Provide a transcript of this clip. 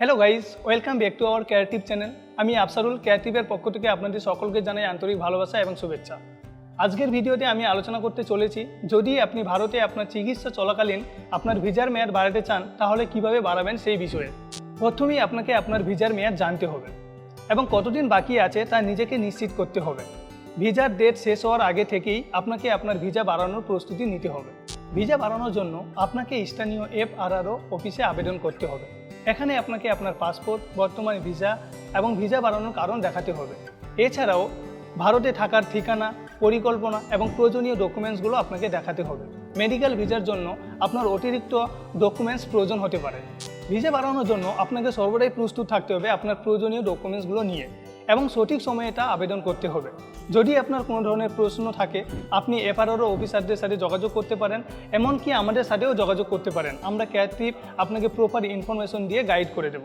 Hello guys, welcome back to our creative channel. আমি আফসারুল, ক্রিয়েটিভের পক্ষ থেকে আপনাদের সকলকে জানাই আন্তরিক ভালোবাসা এবং শুভেচ্ছা। আজকের ভিডিওতে আমি আলোচনা করতে চলেছি, যদি আপনি ভারতে আপনার চিকিৎসা চলাকালীন আপনার ভিসার মেয়াদ বাড়াতে চান তাহলে কিভাবে বাড়াবেন সেই বিষয়ে। প্রথমেই আপনাকে আপনার ভিসার মেয়াদ জানতে হবে এবং কতদিন বাকি আছে তা নিজেকে নিশ্চিত করতে হবে। ভিসার ডেট শেষ হওয়ার আগে থেকেই আপনাকে আপনার ভিসা বাড়ানোর প্রস্তুতি নিতে হবে। ভিসা বাড়ানোর জন্য আপনাকে স্থানীয় FRRO অফিসে আবেদন করতে হবে। এখানে আপনাকে আপনার পাসপোর্ট, বর্তমান ভিসা এবং ভিসা বাড়ানোর কারণ দেখাতে হবে। এছাড়াও ভারতে থাকার ঠিকানা, পরিকল্পনা এবং প্রয়োজনীয় ডকুমেন্টসগুলো আপনাকে দেখাতে হবে। মেডিকেল ভিসার জন্য আপনার অতিরিক্ত ডকুমেন্টস প্রয়োজন হতে পারে। ভিসা বাড়ানোর জন্য আপনাকে সর্বদাই প্রস্তুত থাকতে হবে আপনার প্রয়োজনীয় ডকুমেন্টসগুলো নিয়ে এবং সঠিক সময়ে এটা আবেদন করতে হবে। যদি আপনার কোনো ধরনের প্রশ্ন থাকে আপনি FRRO অফিসারদের সাথে যোগাযোগ করতে পারেন, এমনকি আমাদের সাথেও যোগাযোগ করতে পারেন। আমরা ক্রিয়েটিভ আপনাকে প্রপার ইনফরমেশন দিয়ে গাইড করে দেব।